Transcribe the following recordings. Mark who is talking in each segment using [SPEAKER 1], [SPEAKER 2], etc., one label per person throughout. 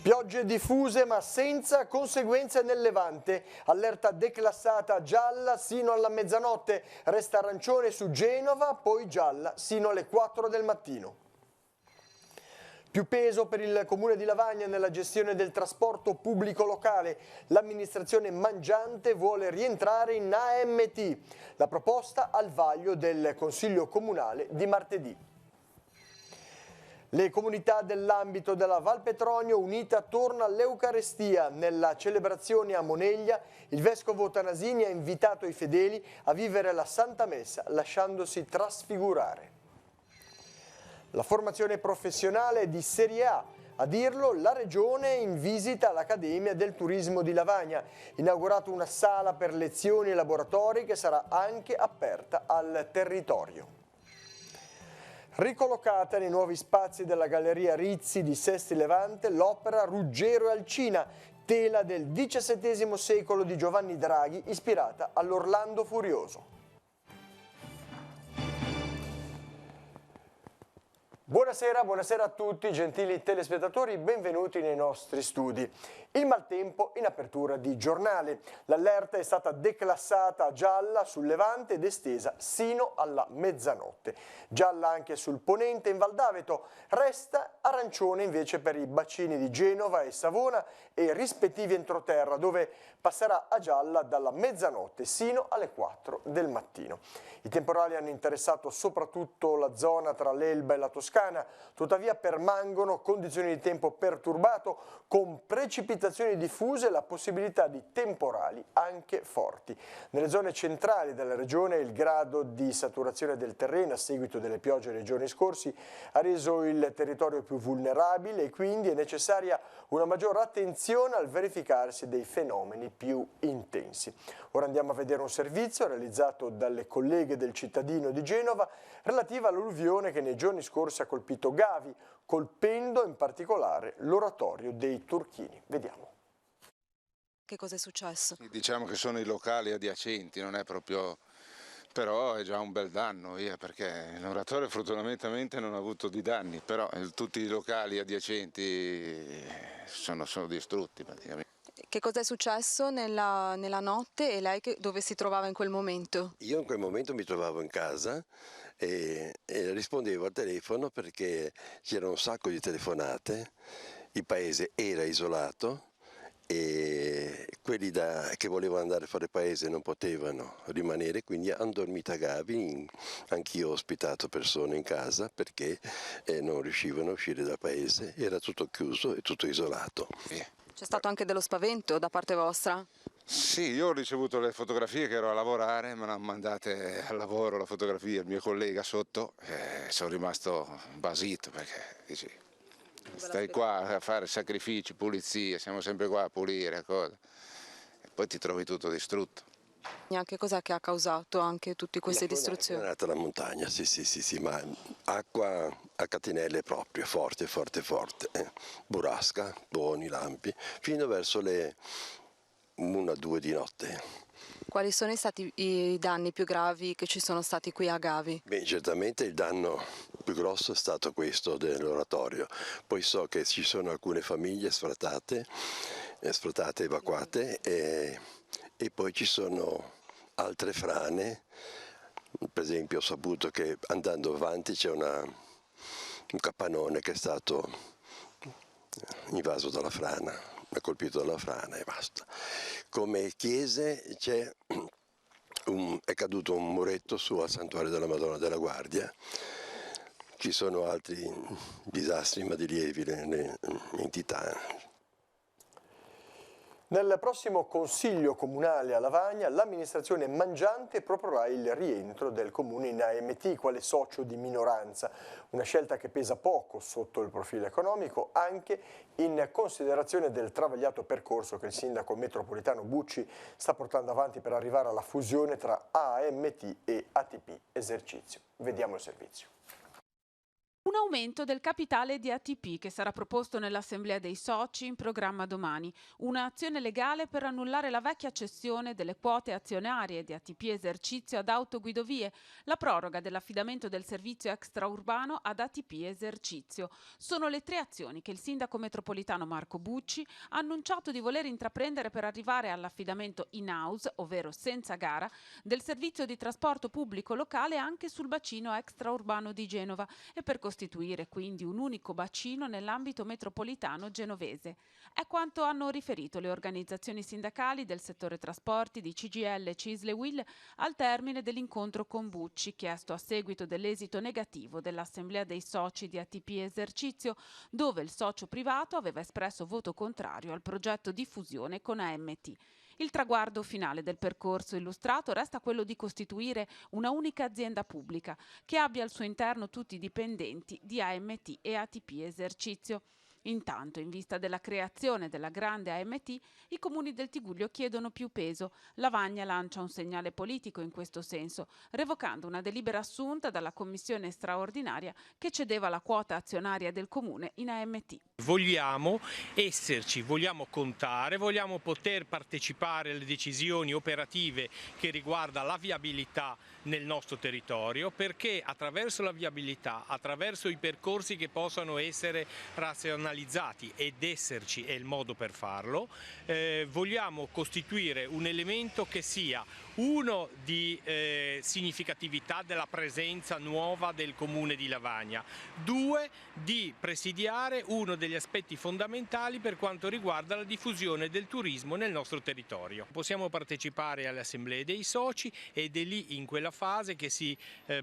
[SPEAKER 1] Piogge diffuse ma senza conseguenze nel Levante. Allerta declassata gialla sino alla mezzanotte. Resta arancione su Genova, poi gialla sino alle 4 del mattino. Più peso per il Comune di Lavagna nella gestione del trasporto pubblico locale. L'amministrazione mangiante vuole rientrare in AMT. La proposta al vaglio del Consiglio Comunale di martedì. Le comunità dell'ambito della Val Petronio unite attorno all'Eucarestia. Nella celebrazione a Moneglia il vescovo Tanasini ha invitato i fedeli a vivere la Santa Messa lasciandosi trasfigurare. La formazione professionale di Serie A. A dirlo la Regione in visita all'Accademia del Turismo di Lavagna. Inaugurato una sala per lezioni e laboratori che sarà anche aperta al territorio. Ricollocata nei nuovi spazi della Galleria Rizzi di Sesti Levante l'opera Ruggero e Alcina, tela del XVII secolo di Giovanni Draghi ispirata all'Orlando Furioso. Buonasera, buonasera a tutti gentili telespettatori, benvenuti nei nostri studi. Il maltempo in apertura di giornale. L'allerta è stata declassata a gialla sul Levante ed estesa sino alla mezzanotte. Gialla anche sul Ponente in Val d'Aveto, resta arancione invece per i bacini di Genova e Savona e rispettivi entroterra dove passerà a gialla dalla mezzanotte sino alle 4 del mattino. I temporali hanno interessato soprattutto la zona tra l'Elba e la Toscana, tuttavia permangono condizioni di tempo perturbato con precipitazioni diffuse e la possibilità di temporali anche forti. Nelle zone centrali della regione il grado di saturazione del terreno a seguito delle piogge nei giorni scorsi ha reso il territorio più vulnerabile e quindi è necessaria una maggiore attenzione al verificarsi dei fenomeni più intensi. Ora andiamo a vedere un servizio realizzato dalle colleghe del Cittadino di Genova relativa all'alluvione che nei giorni scorsi ha colpito Gavi, colpendo in particolare l'oratorio dei Turchini. Vediamo.
[SPEAKER 2] Che cosa è successo?
[SPEAKER 3] Diciamo che sono i locali adiacenti, non è proprio... però è già un bel danno, perché l'oratorio fortunatamente non ha avuto di danni, però tutti i locali adiacenti sono distrutti praticamente.
[SPEAKER 2] Che cosa è successo nella notte e lei dove si trovava in quel momento?
[SPEAKER 4] Io in quel momento mi trovavo in casa e rispondevo al telefono perché c'era un sacco di telefonate, il paese era isolato e quelli che volevano andare a fare paese non potevano rimanere, quindi hanno dormito a Gavi. Anch'io ho ospitato persone in casa perché non riuscivano a uscire dal paese, era tutto chiuso e tutto isolato.
[SPEAKER 2] C'è stato anche dello spavento da parte vostra?
[SPEAKER 3] Sì, io ho ricevuto le fotografie che ero a lavorare, me le hanno mandate al lavoro la fotografia, il mio collega sotto, e sono rimasto basito perché dici, stai qua a fare sacrifici, pulizie, siamo sempre qua a pulire, cosa. E poi ti trovi tutto distrutto.
[SPEAKER 2] Che cos'è che ha causato anche tutte queste distruzioni?
[SPEAKER 4] È nata la montagna, sì, ma acqua a catinelle proprio, forte. Burrasca, tuoni, lampi, fino verso le 1-2 di notte.
[SPEAKER 2] Quali sono stati i danni più gravi che ci sono stati qui a Gavi?
[SPEAKER 4] Beh, certamente il danno più grosso è stato questo dell'oratorio, poi so che ci sono alcune famiglie sfrattate, evacuate e poi ci sono altre frane. Per esempio ho saputo che andando avanti c'è un capannone che è stato invaso dalla frana, è colpito dalla frana e basta. Come chiese è caduto un muretto su al santuario della Madonna della Guardia. Ci sono altri disastri ma di lievi entità.
[SPEAKER 1] Nel prossimo Consiglio Comunale a Lavagna l'amministrazione mangiante proporrà il rientro del comune in AMT quale socio di minoranza, una scelta che pesa poco sotto il profilo economico anche in considerazione del travagliato percorso che il sindaco metropolitano Bucci sta portando avanti per arrivare alla fusione tra AMT e ATP Esercizio. Vediamo il servizio.
[SPEAKER 5] Un aumento del capitale di ATP che sarà proposto nell'Assemblea dei Soci in programma domani. Un'azione legale per annullare la vecchia cessione delle quote azionarie di ATP Esercizio ad Autoguidovie, la proroga dell'affidamento del servizio extraurbano ad ATP Esercizio. Sono le 3 azioni che il sindaco metropolitano Marco Bucci ha annunciato di voler intraprendere per arrivare all'affidamento in-house, ovvero senza gara, del servizio di trasporto pubblico locale anche sul bacino extraurbano di Genova e per costituire quindi un unico bacino nell'ambito metropolitano genovese. È quanto hanno riferito le organizzazioni sindacali del settore trasporti di CGIL, CISL e UIL al termine dell'incontro con Bucci, chiesto a seguito dell'esito negativo dell'Assemblea dei Soci di ATP Esercizio, dove il socio privato aveva espresso voto contrario al progetto di fusione con AMT. Il traguardo finale del percorso illustrato resta quello di costituire una unica azienda pubblica che abbia al suo interno tutti i dipendenti di AMT e ATP Esercizio. Intanto, in vista della creazione della grande AMT, i comuni del Tigullio chiedono più peso. Lavagna lancia un segnale politico in questo senso, revocando una delibera assunta dalla commissione straordinaria che cedeva la quota azionaria del comune in AMT.
[SPEAKER 6] Vogliamo esserci, vogliamo contare, vogliamo poter partecipare alle decisioni operative che riguarda la viabilità nel nostro territorio, perché attraverso la viabilità, attraverso i percorsi che possano essere razionalizzati ed esserci è il modo per farlo, vogliamo costituire un elemento che sia uno di significatività della presenza nuova del comune di Lavagna, 2 di presidiare uno degli aspetti fondamentali per quanto riguarda la diffusione del turismo nel nostro territorio. Possiamo partecipare alle assemblee dei soci ed è lì in quella fase che si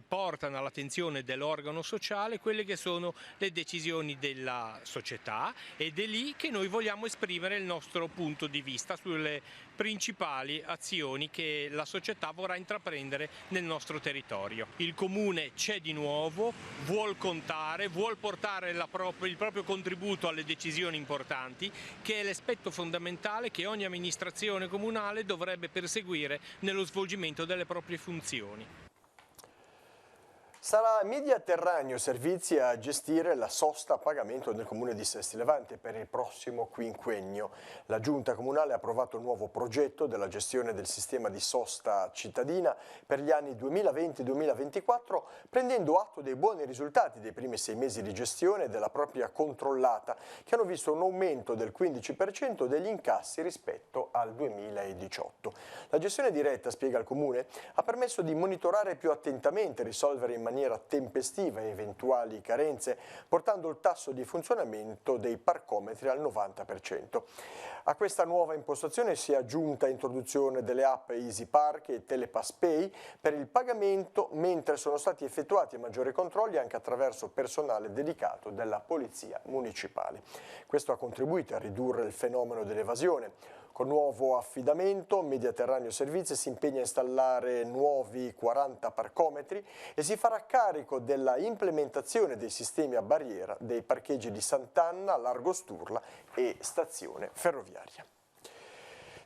[SPEAKER 6] portano all'attenzione dell'organo sociale quelle che sono le decisioni della società ed è lì che noi vogliamo esprimere il nostro punto di vista sulle principali azioni che la società vorrà intraprendere nel nostro territorio. Il comune c'è di nuovo, vuol contare, vuol portare il proprio contributo alle decisioni importanti, che è l'aspetto fondamentale che ogni amministrazione comunale dovrebbe perseguire nello svolgimento delle proprie funzioni.
[SPEAKER 1] Sarà Mediaterraneo Servizi a gestire la sosta a pagamento del comune di Sesti Levante per il prossimo quinquennio. La giunta comunale ha approvato il nuovo progetto della gestione del sistema di sosta cittadina per gli anni 2020-2024, prendendo atto dei buoni risultati dei primi 6 mesi di gestione e della propria controllata, che hanno visto un aumento del 15% degli incassi rispetto al 2018. La gestione diretta, spiega il comune, ha permesso di monitorare più attentamente e risolvere in maniera tempestiva eventuali carenze, portando il tasso di funzionamento dei parcometri al 90%. A questa nuova impostazione si è aggiunta l'introduzione delle app Easy Park e Telepass Pay per il pagamento, mentre sono stati effettuati maggiori controlli anche attraverso personale dedicato della Polizia Municipale. Questo ha contribuito a ridurre il fenomeno dell'evasione. Con nuovo affidamento, Mediaterraneo Servizi si impegna a installare nuovi 40 parcometri e si farà carico della implementazione dei sistemi a barriera dei parcheggi di Sant'Anna, Largo Sturla e stazione ferroviaria.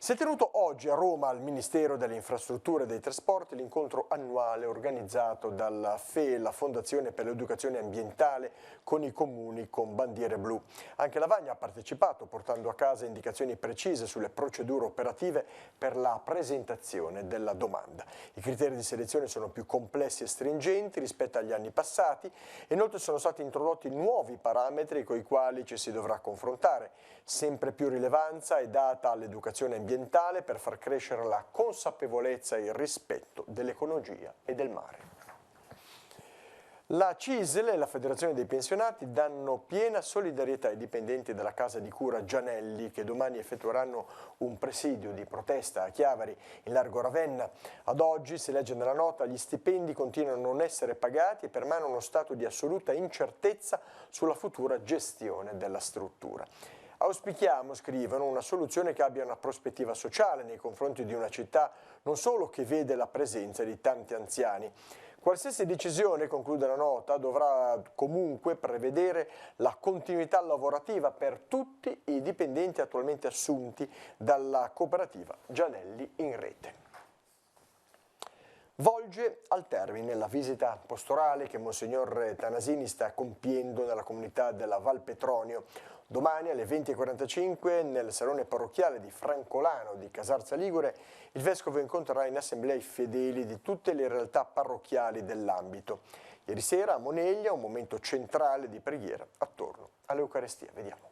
[SPEAKER 1] Si è tenuto oggi a Roma al Ministero delle Infrastrutture e dei Trasporti l'incontro annuale organizzato dalla FE, la Fondazione per l'Educazione Ambientale, con i comuni con bandiere blu. Anche Lavagna ha partecipato portando a casa indicazioni precise sulle procedure operative per la presentazione della domanda. I criteri di selezione sono più complessi e stringenti rispetto agli anni passati e inoltre sono stati introdotti nuovi parametri con i quali ci si dovrà confrontare. Sempre più rilevanza è data all'educazione ambientale per far crescere la consapevolezza e il rispetto dell'ecologia e del mare. La CISL e la Federazione dei Pensionati danno piena solidarietà ai dipendenti della casa di cura Gianelli che domani effettueranno un presidio di protesta a Chiavari in largo Ravenna. Ad oggi, si legge nella nota, gli stipendi continuano a non essere pagati e permane uno stato di assoluta incertezza sulla futura gestione della struttura. Auspichiamo, scrivono, una soluzione che abbia una prospettiva sociale nei confronti di una città non solo che vede la presenza di tanti anziani. Qualsiasi decisione, conclude la nota, dovrà comunque prevedere la continuità lavorativa per tutti i dipendenti attualmente assunti dalla cooperativa Gianelli in Rete. Volge al termine la visita pastorale che Monsignor Tanasini sta compiendo nella comunità della Val Petronio. Domani alle 20:45 nel salone parrocchiale di Francolano di Casarza Ligure il Vescovo incontrerà in assemblea i fedeli di tutte le realtà parrocchiali dell'ambito. Ieri sera a Moneglia un momento centrale di preghiera attorno all'Eucaristia. Vediamo.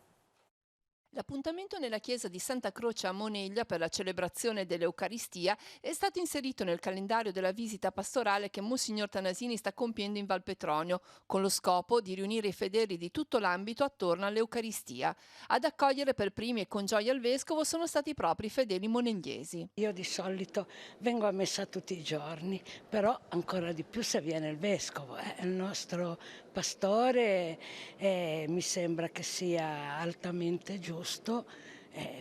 [SPEAKER 7] L'appuntamento nella chiesa di Santa Croce a Moneglia per la celebrazione dell'Eucaristia è stato inserito nel calendario della visita pastorale che Monsignor Tanasini sta compiendo in Val Petronio, con lo scopo di riunire i fedeli di tutto l'ambito attorno all'Eucaristia. Ad accogliere per primi e con gioia il Vescovo sono stati proprio i fedeli monegliesi.
[SPEAKER 8] Io di solito vengo a messa tutti i giorni, però ancora di più se viene il Vescovo, è il nostro pastore, mi sembra che sia altamente giusto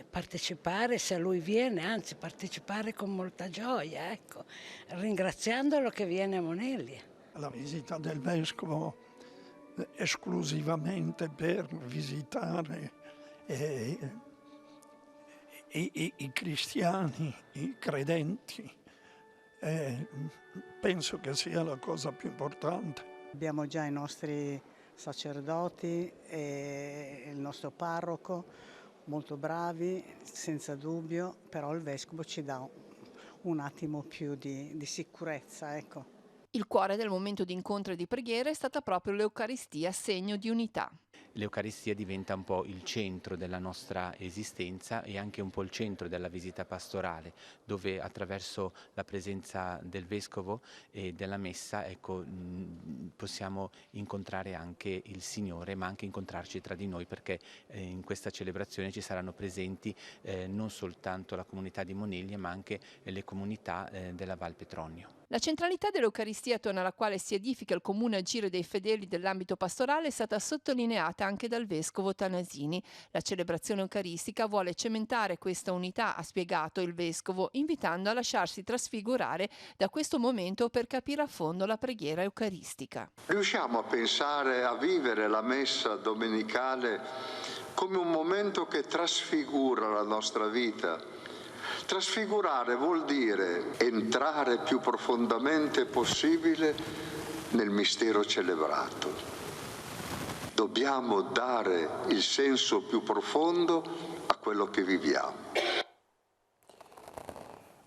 [SPEAKER 8] partecipare, se lui viene, anzi partecipare con molta gioia, ecco, ringraziandolo che viene a Moneglia.
[SPEAKER 9] La visita del Vescovo esclusivamente per visitare i cristiani, i credenti, penso che sia la cosa più importante.
[SPEAKER 10] Abbiamo già i nostri sacerdoti e il nostro parroco, molto bravi, senza dubbio, però il Vescovo ci dà un attimo più di sicurezza, ecco.
[SPEAKER 7] Il cuore del momento di incontro e di preghiera è stata proprio l'Eucaristia, segno di unità.
[SPEAKER 11] L'Eucaristia diventa un po' il centro della nostra esistenza e anche un po' il centro della visita pastorale, dove attraverso la presenza del Vescovo e della Messa, ecco, possiamo incontrare anche il Signore, ma anche incontrarci tra di noi, perché in questa celebrazione ci saranno presenti non soltanto la comunità di Moneglia, ma anche le comunità della Val Petronio.
[SPEAKER 7] La centralità dell'Eucaristia attorno alla quale si edifica il comune agire dei fedeli dell'ambito pastorale è stata sottolineata anche dal Vescovo Tanasini. La celebrazione eucaristica vuole cementare questa unità, ha spiegato il Vescovo, invitando a lasciarsi trasfigurare da questo momento per capire a fondo la preghiera eucaristica.
[SPEAKER 12] Riusciamo a pensare, a vivere la messa domenicale come un momento che trasfigura la nostra vita. Trasfigurare vuol dire entrare più profondamente possibile nel mistero celebrato. Dobbiamo dare il senso più profondo a quello che viviamo.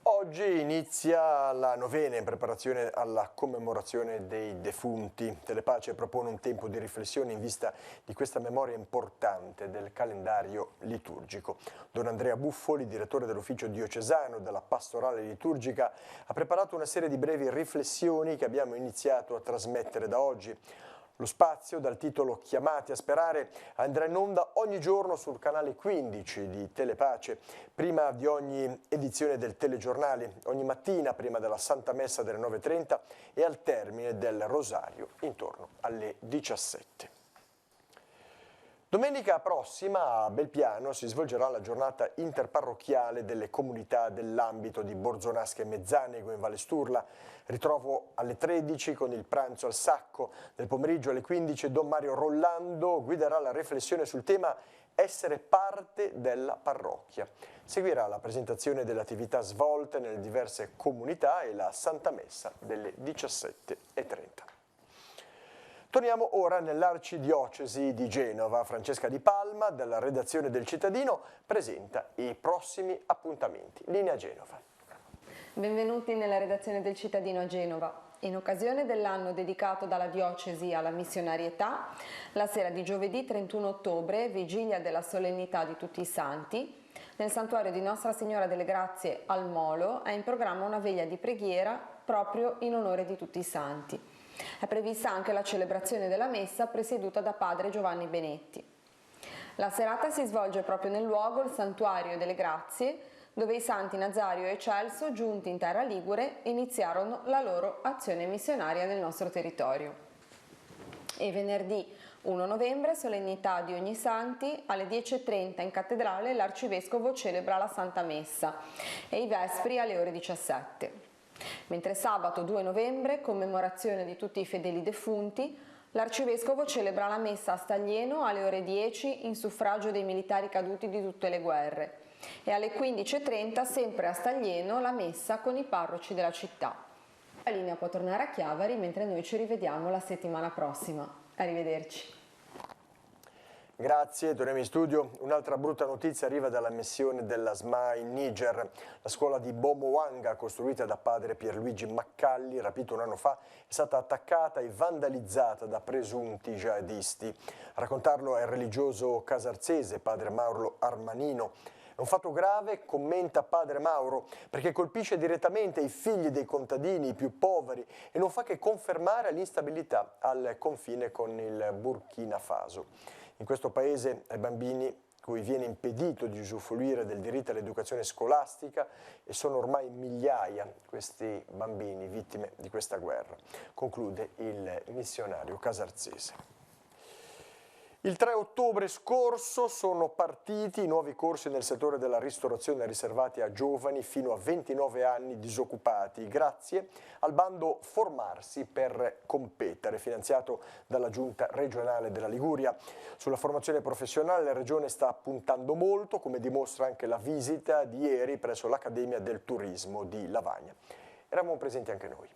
[SPEAKER 1] Oggi inizia la novena in preparazione alla commemorazione dei defunti. Telepace propone un tempo di riflessione in vista di questa memoria importante del calendario liturgico. Don Andrea Buffoli, direttore dell'ufficio diocesano della pastorale liturgica, ha preparato una serie di brevi riflessioni che abbiamo iniziato a trasmettere da oggi. Lo spazio, dal titolo Chiamati a sperare, andrà in onda ogni giorno sul canale 15 di Telepace, prima di ogni edizione del telegiornale, ogni mattina prima della Santa Messa delle 9:30 e al termine del Rosario intorno alle 17. Domenica prossima a Belpiano si svolgerà la giornata interparrocchiale delle comunità dell'ambito di Borzonasca e Mezzanego in Valle Sturla. Ritrovo alle 13 con il pranzo al sacco. Nel pomeriggio alle 15 Don Mario Rollando guiderà la riflessione sul tema essere parte della parrocchia. Seguirà la presentazione delle attività svolte nelle diverse comunità e la Santa Messa delle 17:30. Torniamo ora nell'arcidiocesi di Genova. Francesca Di Palma, della redazione del Cittadino, presenta i prossimi appuntamenti. Linea Genova.
[SPEAKER 13] Benvenuti nella redazione del Cittadino a Genova. In occasione dell'anno dedicato dalla diocesi alla missionarietà, la sera di giovedì 31 ottobre, vigilia della solennità di tutti i santi, nel santuario di Nostra Signora delle Grazie al Molo è in programma una veglia di preghiera proprio in onore di tutti i santi. È prevista anche la celebrazione della messa presieduta da padre Giovanni Benetti. La serata si svolge proprio nel luogo, il Santuario delle Grazie, dove i santi Nazario e Celso, giunti in terra ligure, iniziarono la loro azione missionaria nel nostro territorio. E venerdì 1 novembre, solennità di ogni santi, alle 10:30 in cattedrale l'arcivescovo celebra la Santa Messa e i vespri alle ore 17. Mentre sabato 2 novembre, commemorazione di tutti i fedeli defunti, l'arcivescovo celebra la messa a Staglieno alle ore 10 in suffragio dei militari caduti di tutte le guerre e alle 15:30 sempre a Staglieno la messa con i parroci della città. La linea può tornare a Chiavari, mentre noi ci rivediamo la settimana prossima. Arrivederci.
[SPEAKER 1] Grazie, torniamo in studio. Un'altra brutta notizia arriva dalla missione della SMA in Niger. La scuola di Bomoanga, costruita da padre Pierluigi Maccalli, rapito un anno fa, è stata attaccata e vandalizzata da presunti jihadisti. A raccontarlo è il religioso casarzese, padre Mauro Armanino. È un fatto grave, commenta padre Mauro, perché colpisce direttamente i figli dei contadini, i più poveri, e non fa che confermare l'instabilità al confine con il Burkina Faso. In questo paese ai bambini cui viene impedito di usufruire del diritto all'educazione scolastica, e sono ormai migliaia questi bambini vittime di questa guerra, conclude il missionario casarzese. Il 3 ottobre scorso sono partiti i nuovi corsi nel settore della ristorazione riservati a giovani fino a 29 anni disoccupati, grazie al bando Formarsi per competere, finanziato dalla Giunta regionale della Liguria. Sulla formazione professionale la Regione sta puntando molto, come dimostra anche la visita di ieri presso l'Accademia del Turismo di Lavagna. Eravamo presenti anche noi.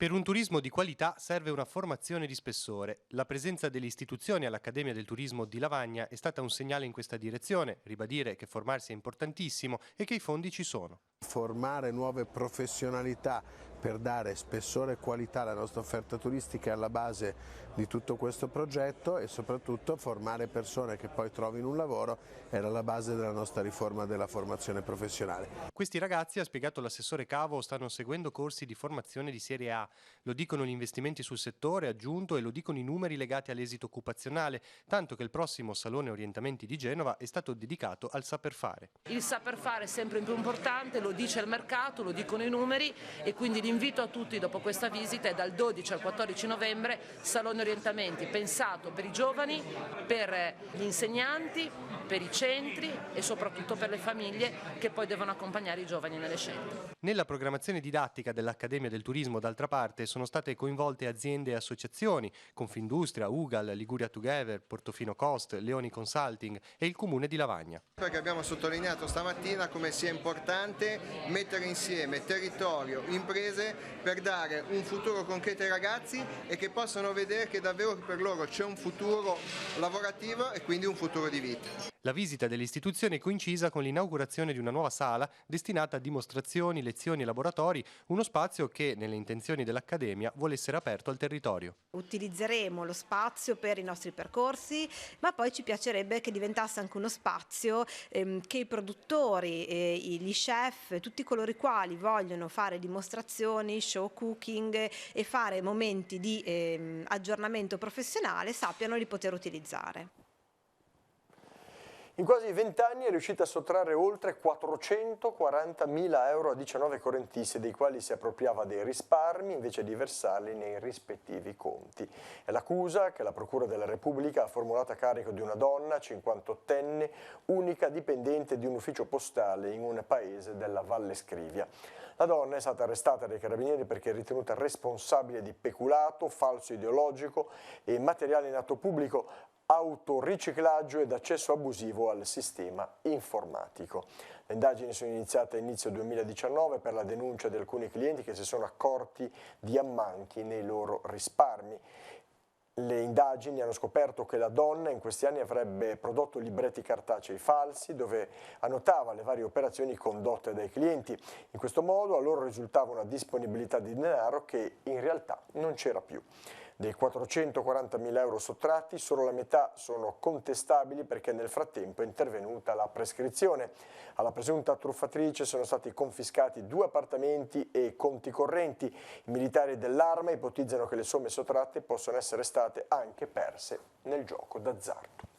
[SPEAKER 14] Per un turismo di qualità serve una formazione di spessore. La presenza delle istituzioni all'Accademia del Turismo di Lavagna è stata un segnale in questa direzione, ribadire che formarsi è importantissimo e che i fondi ci sono.
[SPEAKER 15] Formare nuove professionalità per dare spessore e qualità alla nostra offerta turistica è alla base di tutto questo progetto, e soprattutto formare persone che poi trovino un lavoro era la base della nostra riforma della formazione professionale.
[SPEAKER 14] Questi ragazzi, ha spiegato l'assessore Cavo, stanno seguendo corsi di formazione di serie A. Lo dicono gli investimenti sul settore, aggiunto, e lo dicono i numeri legati all'esito occupazionale, tanto che il prossimo Salone Orientamenti di Genova è stato dedicato al saper fare.
[SPEAKER 16] Il saper fare è sempre più importante, lo dice il mercato, lo dicono i numeri, e quindi l'invito a tutti dopo questa visita è dal 12 al 14 novembre Salone Orientamenti, pensato per i giovani, per gli insegnanti, per i centri e soprattutto per le famiglie che poi devono accompagnare i giovani nelle scelte.
[SPEAKER 14] Nella programmazione didattica dell'Accademia del Turismo, d'altra parte, sono state coinvolte aziende e associazioni, Confindustria, Ugal, Liguria Together, Portofino Cost, Leoni Consulting e il Comune di Lavagna.
[SPEAKER 17] Perché abbiamo sottolineato stamattina come sia importante mettere insieme territorio, imprese, per dare un futuro concreto ai ragazzi e che possano vedere che davvero per loro c'è un futuro lavorativo e quindi un futuro di vita.
[SPEAKER 14] La visita delle istituzioni è coincisa con l'inaugurazione di una nuova sala destinata a dimostrazioni, lezioni e laboratori, uno spazio che, nelle intenzioni dell'Accademia, vuole essere aperto al territorio.
[SPEAKER 18] Utilizzeremo lo spazio per i nostri percorsi, ma poi ci piacerebbe che diventasse anche uno spazio che i produttori, gli chef, tutti coloro i quali vogliono fare dimostrazioni, show cooking e fare momenti di aggiornamento professionale sappiano di poter utilizzare.
[SPEAKER 1] In quasi 20 anni è riuscita a sottrarre oltre 440.000 euro a 19 correntisti, dei quali si appropriava dei risparmi invece di versarli nei rispettivi conti. È l'accusa che la Procura della Repubblica ha formulato a carico di una donna, 58enne, unica dipendente di un ufficio postale in un paese della Valle Scrivia. La donna è stata arrestata dai carabinieri perché è ritenuta responsabile di peculato, falso ideologico e materiale in atto pubblico, autoriciclaggio ed accesso abusivo al sistema informatico. Le indagini sono iniziate a inizio 2019 per la denuncia di alcuni clienti che si sono accorti di ammanchi nei loro risparmi. Le indagini hanno scoperto che la donna in questi anni avrebbe prodotto libretti cartacei falsi dove annotava le varie operazioni condotte dai clienti. In questo modo a loro risultava una disponibilità di denaro che in realtà non c'era più. Dei 440.000 euro sottratti, solo la metà sono contestabili perché nel frattempo è intervenuta la prescrizione. Alla presunta truffatrice sono stati confiscati 2 appartamenti e conti correnti. I militari dell'Arma ipotizzano che le somme sottratte possono essere state anche perse nel gioco d'azzardo.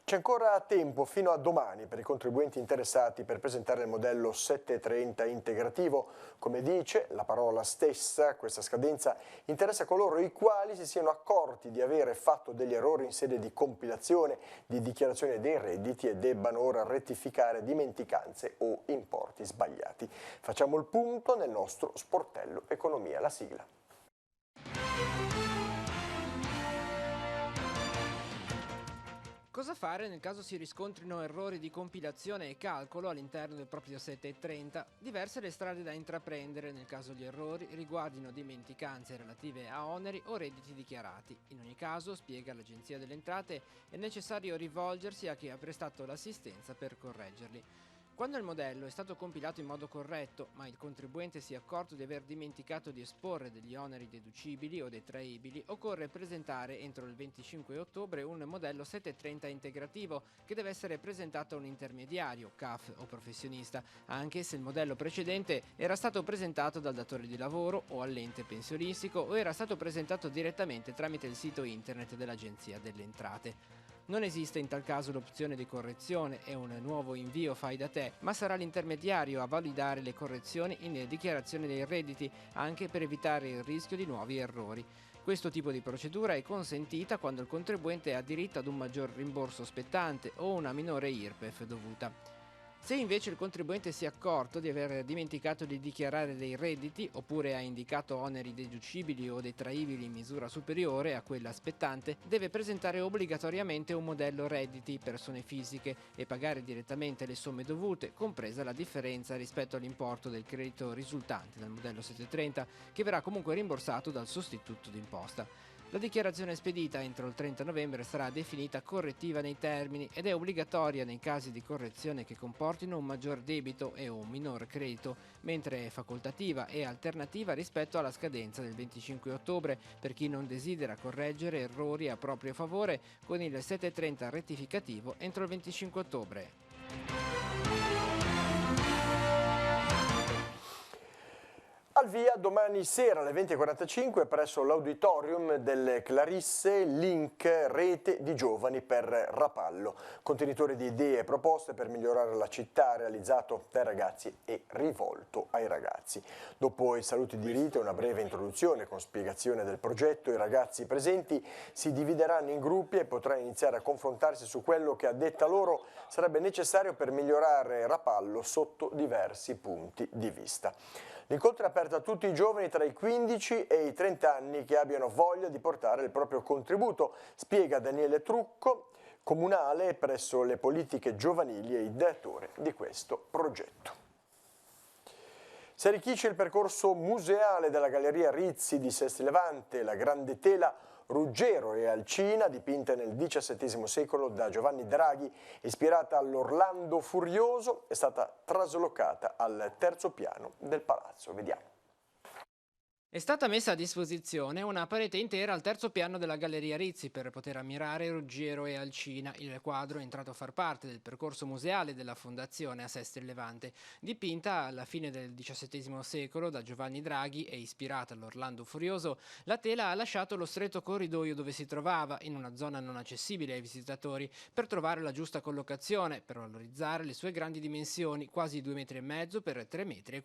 [SPEAKER 1] C'è ancora tempo fino a domani per i contribuenti interessati per presentare il modello 730 integrativo. Come dice la parola stessa, questa scadenza interessa coloro i quali si siano accorti di avere fatto degli errori in sede di compilazione di dichiarazione dei redditi e debbano ora rettificare dimenticanze o importi sbagliati. Facciamo il punto nel nostro sportello Economia. La sigla.
[SPEAKER 19] Cosa fare nel caso si riscontrino errori di compilazione e calcolo all'interno del proprio 730? Diverse le strade da intraprendere nel caso gli errori riguardino dimenticanze relative a oneri o redditi dichiarati. In ogni caso, spiega l'Agenzia delle Entrate, è necessario rivolgersi a chi ha prestato l'assistenza per correggerli. Quando il modello è stato compilato in modo corretto, ma il contribuente si è accorto di aver dimenticato di esporre degli oneri deducibili o detraibili, occorre presentare entro il 25 ottobre un modello 730 integrativo che deve essere presentato a un intermediario, CAF o professionista, anche se il modello precedente era stato presentato dal datore di lavoro o all'ente pensionistico o era stato presentato direttamente tramite il sito internet dell'Agenzia delle Entrate. Non esiste in tal caso l'opzione di correzione e un nuovo invio fai da te, ma sarà l'intermediario a validare le correzioni in dichiarazione dei redditi, anche per evitare il rischio di nuovi errori. Questo tipo di procedura è consentita quando il contribuente ha diritto ad un maggior rimborso spettante o una minore IRPEF dovuta. Se invece il contribuente si è accorto di aver dimenticato di dichiarare dei redditi oppure ha indicato oneri deducibili o detraibili in misura superiore a quella spettante, deve presentare obbligatoriamente un modello redditi persone fisiche e pagare direttamente le somme dovute, compresa la differenza rispetto all'importo del credito risultante dal modello 730, che verrà comunque rimborsato dal sostituto d'imposta. La dichiarazione spedita entro il 30 novembre sarà definita correttiva nei termini ed è obbligatoria nei casi di correzione che comportino un maggior debito e un minor credito, mentre è facoltativa e alternativa rispetto alla scadenza del 25 ottobre per chi non desidera correggere errori a proprio favore con il 730 rettificativo entro il 25 ottobre.
[SPEAKER 1] Al via domani sera alle 20:45 presso l'auditorium delle Clarisse Link Rete di Giovani per Rapallo, contenitore di idee e proposte per migliorare la città realizzato dai ragazzi e rivolto ai ragazzi. Dopo i saluti di rito e una breve introduzione con spiegazione del progetto, i ragazzi presenti si divideranno in gruppi e potranno iniziare a confrontarsi su quello che a detta loro sarebbe necessario per migliorare Rapallo sotto diversi punti di vista. L'incontro è aperto a tutti i giovani tra i 15 e i 30 anni che abbiano voglia di portare il proprio contributo, spiega Daniele Trucco, comunale presso le politiche giovanili e ideatore di questo progetto. Si arricchisce il percorso museale della Galleria Rizzi di Sestri Levante, la grande tela Ruggero e Alcina, dipinta nel XVII secolo da Giovanni Draghi, ispirata all'Orlando Furioso, è stata traslocata al terzo piano del palazzo. Vediamo.
[SPEAKER 19] È stata messa a disposizione una parete intera al terzo piano della Galleria Rizzi per poter ammirare Ruggero e Alcina. Il quadro è entrato a far parte del percorso museale della Fondazione a Sestri Levante. Dipinta alla fine del XVII secolo da Giovanni Draghi e ispirata all'Orlando Furioso, la tela ha lasciato lo stretto corridoio dove si trovava, in una zona non accessibile ai visitatori, per trovare la giusta collocazione, per valorizzare le sue grandi dimensioni, quasi 2,5 metri per 3,40 metri.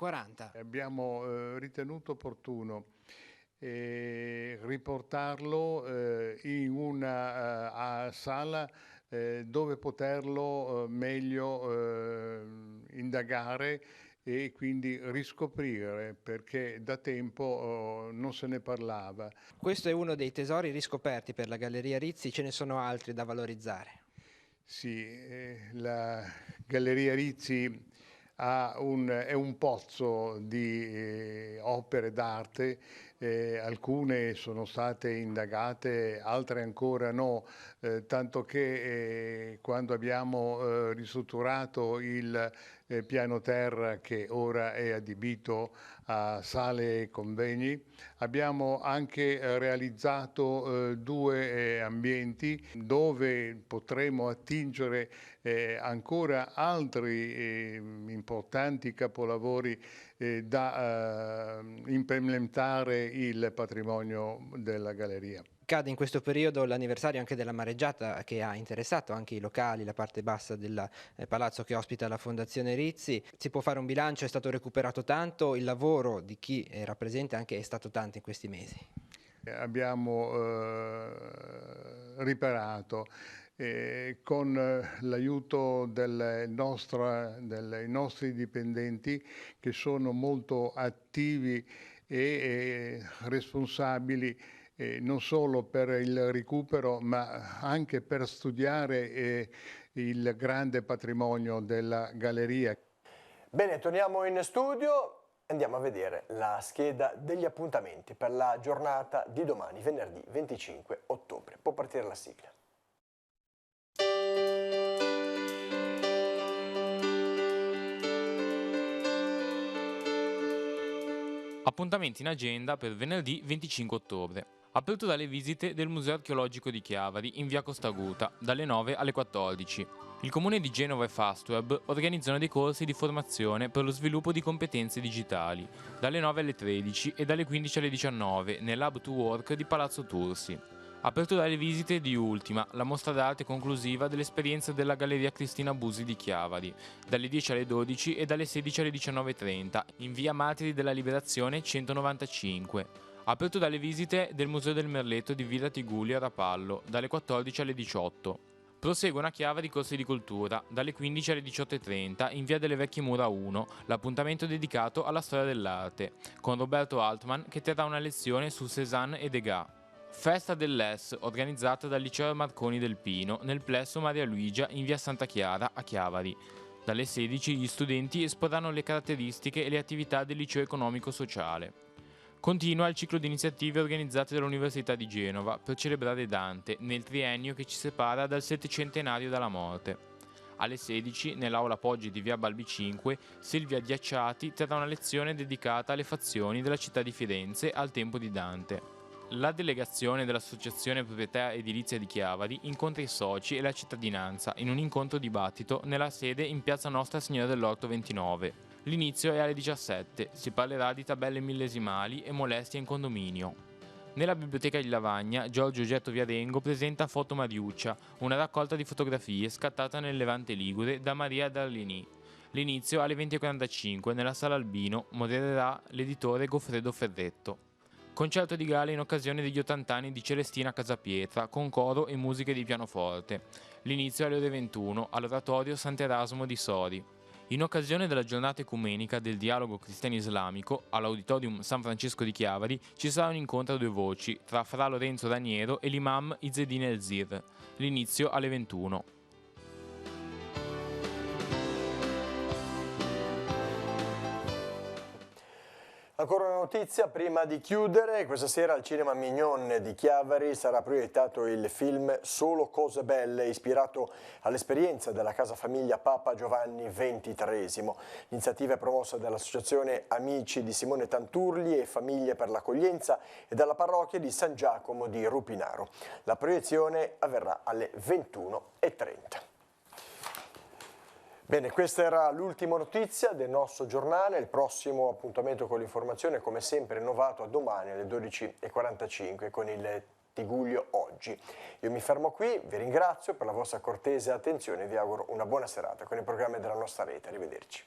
[SPEAKER 20] Abbiamo ritenuto opportuno riportarlo in una sala dove poterlo meglio indagare e quindi riscoprire, perché da tempo non se ne parlava.
[SPEAKER 19] Questo è uno dei tesori riscoperti per la Galleria Rizzi, ce ne sono altri da valorizzare.
[SPEAKER 20] Sì, la Galleria Rizzi è un pozzo di opere d'arte, alcune sono state indagate, altre ancora no, tanto che quando abbiamo ristrutturato il piano terra, che ora è adibito a sale e convegni, abbiamo anche realizzato 2 ambienti dove potremo attingere ancora altri importanti capolavori da implementare il patrimonio della galleria.
[SPEAKER 19] Cade in questo periodo l'anniversario anche della mareggiata che ha interessato anche i locali, la parte bassa del palazzo che ospita la Fondazione Rizzi. Si può fare un bilancio, è stato recuperato tanto, il lavoro di chi era presente anche è stato tanto in questi mesi.
[SPEAKER 20] Abbiamo riparato con l'aiuto dei nostri dipendenti, che sono molto attivi e responsabili, non solo per il recupero ma anche per studiare il grande patrimonio della galleria.
[SPEAKER 1] Bene, torniamo in studio. Andiamo a vedere la scheda degli appuntamenti per la giornata di domani, venerdì 25 ottobre. Può partire la sigla.
[SPEAKER 21] Appuntamenti in agenda per venerdì 25 ottobre. Apertura alle visite del Museo Archeologico di Chiavari in via Costaguta, dalle 9 alle 14. Il Comune di Genova e Fastweb organizzano dei corsi di formazione per lo sviluppo di competenze digitali, dalle 9 alle 13 e dalle 15 alle 19, nell'Hub to Work di Palazzo Tursi. Apertura alle visite di Ultima, la mostra d'arte conclusiva dell'esperienza della Galleria Cristina Busi di Chiavari, dalle 10 alle 12 e dalle 16 alle 19.30, in via Martiri della Liberazione 195. Apertura alle visite del Museo del Merletto di Villa Tigullio a Rapallo, dalle 14 alle 18. Proseguono a Chiavari i corsi di cultura, dalle 15 alle 18.30 in via delle Vecchie Mura 1, l'appuntamento dedicato alla storia dell'arte, con Roberto Altman che terrà una lezione su Cézanne e Degas. Festa dell'ES, organizzata dal Liceo Marconi del Pino, nel plesso Maria Luigia in via Santa Chiara a Chiavari. Dalle 16 gli studenti esporranno le caratteristiche e le attività del liceo economico-sociale. Continua il ciclo di iniziative organizzate dall'Università di Genova per celebrare Dante nel triennio che ci separa dal settecentenario dalla morte. Alle 16, nell'aula Poggi di via Balbi 5, Silvia Diacciati terrà una lezione dedicata alle fazioni della città di Firenze al tempo di Dante. La delegazione dell'Associazione Proprietà Edilizia di Chiavari incontra i soci e la cittadinanza in un incontro dibattito nella sede in piazza Nostra Signora dell'Orto 29. L'inizio è alle 17, si parlerà di tabelle millesimali e molestie in condominio. Nella biblioteca di Lavagna, Giorgio Getto Viarengo presenta Foto Mariuccia, una raccolta di fotografie scattata nel Levante Ligure da Maria Darlini. L'inizio alle 20.45 nella Sala Albino, modererà l'editore Goffredo Ferretto. Concerto di gala in occasione degli 80 anni di Celestina Casapietra, con coro e musiche di pianoforte. L'inizio alle ore 21 all'oratorio Sant'Erasmo di Sori. In occasione della giornata ecumenica del dialogo cristiano-islamico, all'Auditorium San Francesco di Chiavari ci sarà un incontro a due voci tra Fra Lorenzo Raniero e l'imam Izzedine El-Zir. L'inizio alle 21.
[SPEAKER 1] Ancora una notizia prima di chiudere. Questa sera al Cinema Mignon di Chiavari sarà proiettato il film Solo cose belle, ispirato all'esperienza della casa famiglia Papa Giovanni XXIII. L'iniziativa è promossa dall'Associazione Amici di Simone Tanturli e Famiglie per l'Accoglienza e dalla parrocchia di San Giacomo di Rupinaro. La proiezione avverrà alle 21:30. Bene, questa era l'ultima notizia del nostro giornale. Il prossimo appuntamento con l'informazione, come sempre, rinnovato a domani alle 12:45 con il Tigullio Oggi. Io mi fermo qui, vi ringrazio per la vostra cortese attenzione e vi auguro una buona serata con i programmi della nostra rete. Arrivederci.